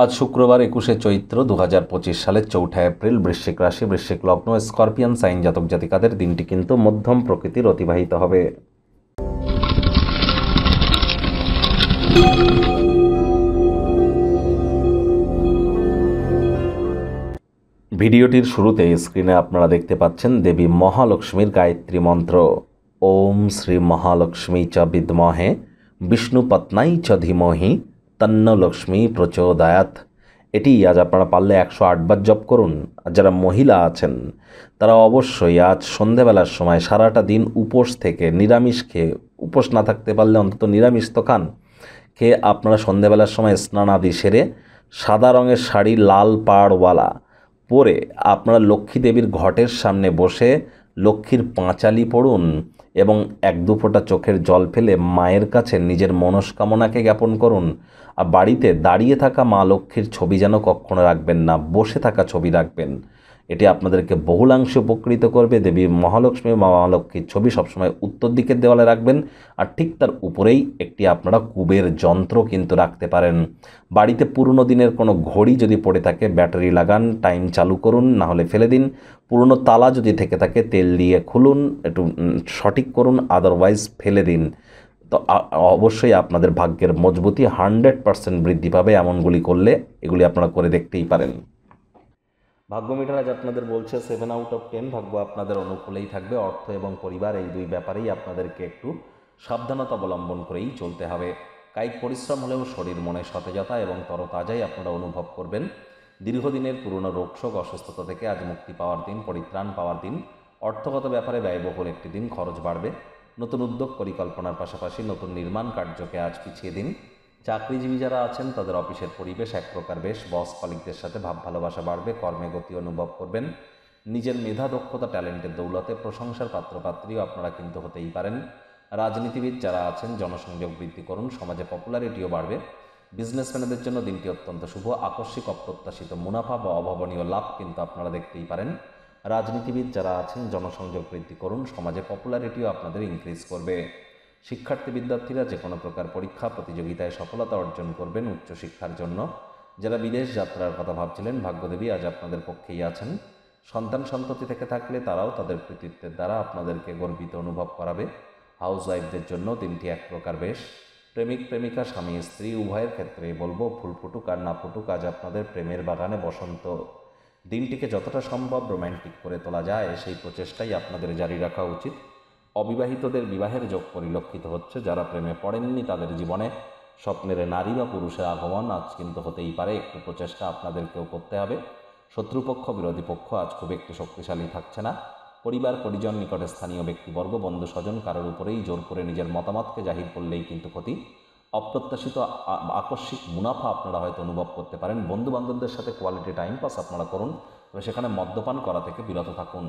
আজ শুক্রবার 21শে চৈত্র 2025 সালের 4 এপ্রিল। বৃশ্চিক রাশি, বৃশ্চিক লগ্ন, স্করপিয়ান সাইন জাতক জাতিকাদের দিনটি কিন্তু মধ্যম প্রকৃতির অতিবাহিত হবে। ভিডিওটির শুরুতে স্ক্রিনে আপনারা দেখতে পাচ্ছেন দেবী মহালক্ষ্মীর গায়ত্রী মন্ত্র। ওম শ্রী মহালক্ষ্মী চ বিদ্মহে বিষ্ণুপত্নাই চ ধীমহি তন্ন লক্ষ্মী প্রচোদয়াৎ। এটি আজ আপনারা পারলে 108 বার জপ করুন। আর যারা মহিলা আছেন তারা অবশ্যই আজ সন্ধেবেলার সময় সারাটা দিন উপোস থেকে নিরামিষ খেয়ে, উপোস না থাকতে পারলে অন্তত নিরামিষ তো খান, খেয়ে আপনারা সন্ধেবেলার সময় স্নান আদি সেরে সাদা রঙের শাড়ি লাল পাড়ওয়ালা পরে আপনারা লক্ষ্মী দেবীর ঘটের সামনে বসে লক্ষ্মীর পাঁচালি পড়ুন এবং 1-2 ফোঁটা চোখের জল ফেলে মায়ের কাছে নিজের মনস্কামনাকে জ্ঞাপন করুন। আর বাড়িতে দাঁড়িয়ে থাকা মা লক্ষ্মীর ছবি যেন কখনো রাখবেন না, বসে থাকা ছবি রাখবেন। এটি আপনাদেরকে বহুলাংশে উপকৃত করবে। দেবী মহালক্ষ্মী মা লক্ষ্মীর ছবি সবসময় উত্তর দিকের দেওয়ালে রাখবেন, আর ঠিক তার উপরেই একটি আপনারা কুবের যন্ত্র কিন্তু রাখতে পারেন। বাড়িতে পুরনো দিনের কোনো ঘড়ি যদি পড়ে থাকে ব্যাটারি লাগান, টাইম চালু করুন, না হলে ফেলে দিন। পুরনো তালা যদি থেকে থাকে তেল দিয়ে খুলুন, একটু সঠিক করুন, আদারওয়াইজ ফেলে দিন। তো অবশ্যই আপনাদের ভাগ্যের মজবুতি 100% বৃদ্ধি পাবে। এমনগুলি করলে এগুলি আপনারা করে দেখতেই পারেন। ভাগ্য মিটার আজ আপনাদের বলছে 7 আউট অফ 10। ভাগ্য আপনাদের অনুকূলেই থাকবে। অর্থ এবং পরিবার এই দুই ব্যাপারেই আপনাদেরকে একটু সাবধানতা অবলম্বন করেই চলতে হবে। কায়িক পরিশ্রম হলেও শরীর মনে সতেজতা এবং তরতাজাই আপনারা অনুভব করবেন। দীর্ঘদিনের পুরনো রোগশোক অসুস্থতা থেকে আজ মুক্তি পাওয়ার দিন, পরিত্রাণ পাওয়ার দিন। অর্থগত ব্যাপারে ব্যয়বহুল একটি দিন, খরচ বাড়বে। নতুন উদ্যোগ পরিকল্পনার পাশাপাশি নতুন নির্মাণ কার্যকে আজ পিছিয়ে দিন। চাকরিজীবী যারা আছেন তাদের অফিসের পরিবেশ এক প্রকার বেশ। বস কলিগদের সাথে ভাব ভালোবাসা বাড়বে। কর্মে গতি অনুভব করবেন। নিজের মেধা দক্ষতা ট্যালেন্টের দৌলতে প্রশংসার পাত্রপাত্রীও আপনারা কিন্তু হতেই পারেন। রাজনীতিবিদ যারা আছেন জনসংযোগ বৃদ্ধি করুন, সমাজে পপুলারিটিও বাড়বে। বিজনেসম্যানদের জন্য দিনটি অত্যন্ত শুভ। আকস্মিক অপ্রত্যাশিত মুনাফা বা অভাবনীয় লাভ কিন্তু আপনারা দেখতেই পারেন। রাজনীতিবিদ যারা আছেন জনসংযোগ বৃদ্ধি করুন, সমাজে পপুলারিটিও আপনাদের ইনক্রিজ করবে। শিক্ষার্থী বিদ্যার্থীরা যে কোনো প্রকার পরীক্ষা প্রতিযোগিতায় সফলতা অর্জন করবেন উচ্চশিক্ষার জন্য। যারা বিদেশ যাত্রার কথা ভাবছিলেন ভাগ্যদেবী আজ আপনাদের পক্ষেই আছেন। সন্তান সন্ততি থেকে থাকলে তারাও তাদের কৃতিত্বের দ্বারা আপনাদেরকে গর্বিত অনুভব করাবে। হাউস ওয়াইফদের জন্য দিনটি এক প্রকার বেশ। প্রেমিক প্রেমিকা স্বামী স্ত্রী উভয়ের ক্ষেত্রে বলবো ফুল ফুটুক আর না ফুটুক, আজ আপনাদের প্রেমের বাগানে বসন্ত। দিনটিকে যতটা সম্ভব রোম্যান্টিক করে তোলা যায় সেই প্রচেষ্টাই আপনাদের জারি রাখা উচিত। অবিবাহিতদের বিবাহের যোগ পরিলক্ষিত হচ্ছে। যারা প্রেমে পড়েননি তাদের জীবনে স্বপ্নের নারী বা পুরুষের আগমন আজ কিন্তু হতেই পারে। একটু প্রচেষ্টা আপনাদেরকেও করতে হবে। শত্রুপক্ষ বিরোধী পক্ষ আজ খুব একটু শক্তিশালী থাকছে না। পরিবার পরিজন নিকটে স্থানীয় ব্যক্তিবর্গ বন্ধু স্বজন কারোর উপরেই জোর করে নিজের মতামতকে জাহির করলেই কিন্তু ক্ষতি। অপ্রত্যাশিত আকস্মিক মুনাফা আপনারা হয়তো অনুভব করতে পারেন। বন্ধু বান্ধবদের সাথে কোয়ালিটি টাইম পাস আপনারা করুন, তবে সেখানে মদ্যপান করা থেকে বিরত থাকুন।